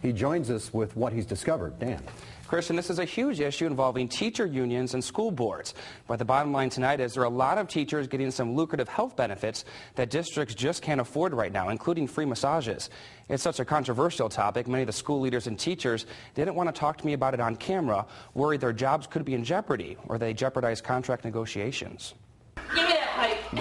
He joins us with what he's discovered. Dan. Christian, this is a huge issue involving teacher unions and school boards. But the bottom line tonight is there are a lot of teachers getting some lucrative health benefits that districts just can't afford right now, including free massages. It's such a controversial topic. Many of the school leaders and teachers didn't want to talk to me about it on camera, worried their jobs could be in jeopardy or they jeopardize contract negotiations.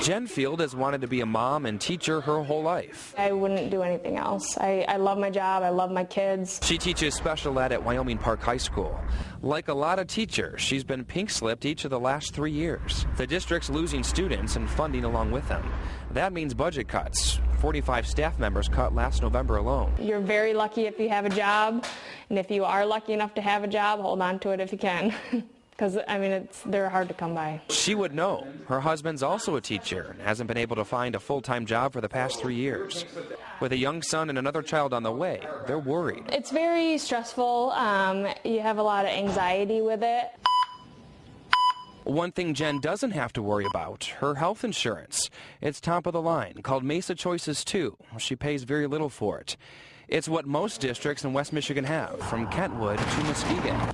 Jen Field has wanted to be a mom and teacher her whole life. I wouldn't do anything else. I love my job. I love my kids. She teaches special ed at Wyoming Park High School. Like a lot of teachers, she's been pink-slipped each of the last 3 years. The district's losing students and funding along with them. That means budget cuts. 45 staff members cut last November alone. You're very lucky if you have a job, and if you are lucky enough to have a job, hold on to it if you can. Because, I mean, they're hard to come by. She would know. Her husband's also a teacher and hasn't been able to find a full-time job for the past 3 years. With a young son and another child on the way, they're worried. It's very stressful. You have a lot of anxiety with it. One thing Jen doesn't have to worry about, her health insurance. It's top of the line, called MESSA Choices 2. She pays very little for it. It's what most districts in West Michigan have, from Kentwood to Muskegon.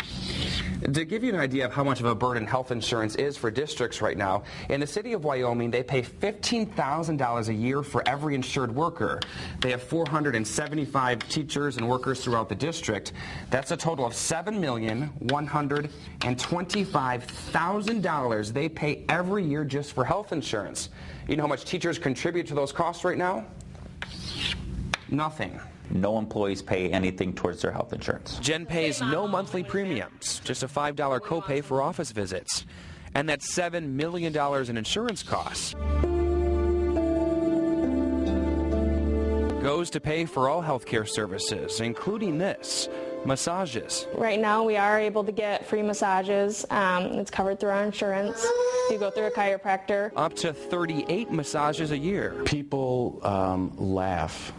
To give you an idea of how much of a burden health insurance is for districts right now, in the city of Wyoming, they pay $15,000 a year for every insured worker. They have 475 teachers and workers throughout the district. That's a total of $7,125,000 they pay every year just for health insurance. You know how much teachers contribute to those costs right now? Nothing. No employees pay anything towards their health insurance. Jen pays no monthly premiums, just a $5 copay for office visits. And that's $7 million in insurance costs. Goes to pay for all health care services, including this, massages. Right now we are able to get free massages. It's covered through our insurance. You go through a chiropractor. Up to 38 massages a year. People laugh,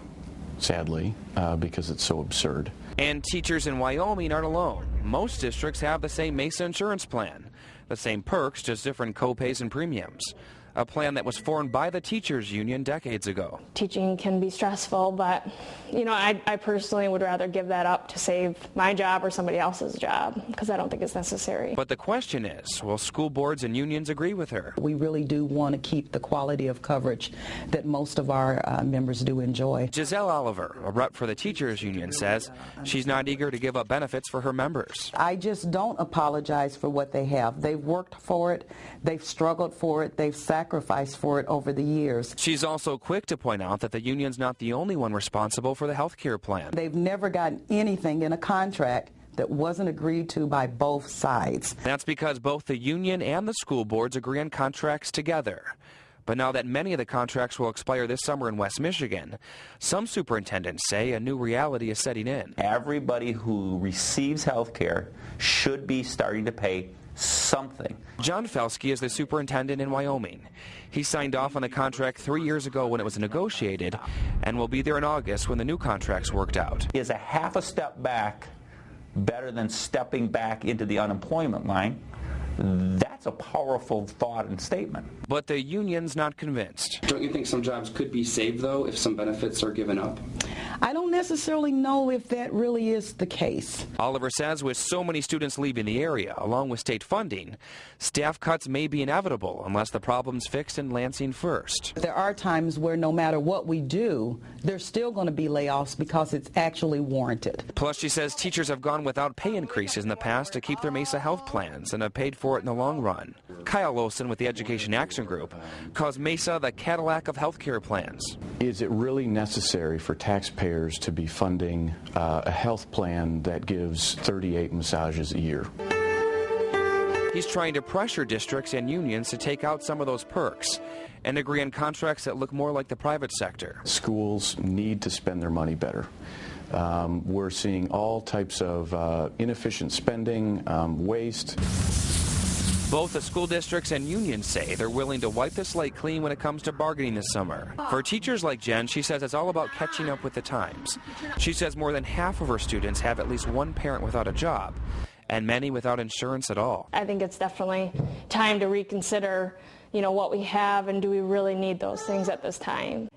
sadly, because it's so absurd. And teachers in Wyoming aren't alone. Most districts have the same MESSA insurance plan. The same perks, just different copays and premiums. A plan that was formed by the teachers union decades ago. Teaching can be stressful, but you know, I personally would rather give that up to save my job or somebody else's job, because I don't think it's necessary. But the question is, will school boards and unions agree with her? We really do want to keep the quality of coverage that most of our members do enjoy. Giselle Oliver, a rep for the teachers union, says she's not eager to give up benefits for her members. I just don't apologize for what they have. They've worked for it, they've struggled for it, they've sacrificed for it over the years. She's also quick to point out that the union's not the only one responsible for the health care plan. They've never gotten anything in a contract that wasn't agreed to by both sides. That's because both the union and the school boards agree on contracts together. But now that many of the contracts will expire this summer in West Michigan, some superintendents say a new reality is setting in. Everybody who receives health care should be starting to pay something. John Felsky is the superintendent in Wyoming. He signed off on the contract 3 years ago when it was negotiated and will be there in August when the new contract's worked out. Is a half a step back better than stepping back into the unemployment line? That's a powerful thought and statement. But the union's not convinced. Don't you think some jobs could be saved, though, if some benefits are given up? I don't necessarily know if that really is the case. Oliver says with so many students leaving the area, along with state funding, staff cuts may be inevitable unless the problem's fixed in Lansing first. There are times where no matter what we do, there's still going to be layoffs because it's actually warranted. Plus, she says teachers have gone without pay increases in the past to keep their MESSA health plans and have paid for it in the long run. Kyle Olson with the Education Action Group calls MESSA the Cadillac of healthcare plans. Is it really necessary for taxpayers to be funding a health plan that gives 38 massages a year? He's trying to pressure districts and unions to take out some of those perks and agree on contracts that look more like the private sector. Schools need to spend their money better. We're seeing all types of inefficient spending, waste. Both the school districts and unions say they're willing to wipe the slate clean when it comes to bargaining this summer. For teachers like Jen, she says it's all about catching up with the times. She says more than half of her students have at least one parent without a job, and many without insurance at all. I think it's definitely time to reconsider, you know, what we have and do we really need those things at this time.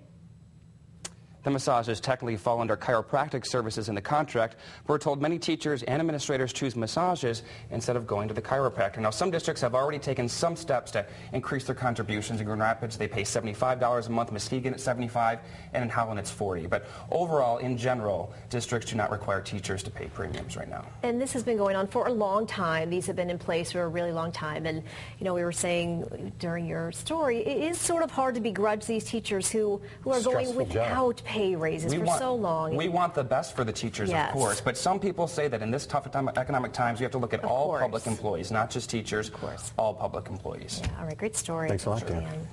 The massages technically fall under chiropractic services in the contract. We're told many teachers and administrators choose massages instead of going to the chiropractor. Now, some districts have already taken some steps to increase their contributions. In Grand Rapids, they pay $75 a month, Muskegon at $75, and in Howland it's $40. But overall, in general, districts do not require teachers to pay premiums right now. And this has been going on for a long time. These have been in place for a really long time. And, you know, we were saying during your story, it is sort of hard to begrudge these teachers who are going without pay raises for so long. We want the best for the teachers, of course. But some people say that in this tough economic times, we have to look at all public employees, not just teachers, all public employees. Yeah, all right, great story. Thanks a lot, Dan.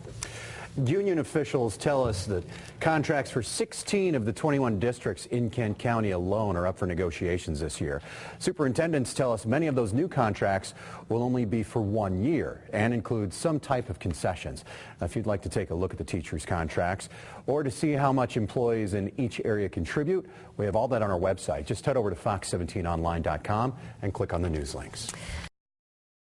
Union officials tell us that contracts for 16 of the 21 districts in Kent County alone are up for negotiations this year. Superintendents tell us many of those new contracts will only be for 1 year and include some type of concessions. Now, if you'd like to take a look at the teachers' contracts or to see how much employees in each area contribute, we have all that on our website. Just head over to Fox17online.com and click on the news links.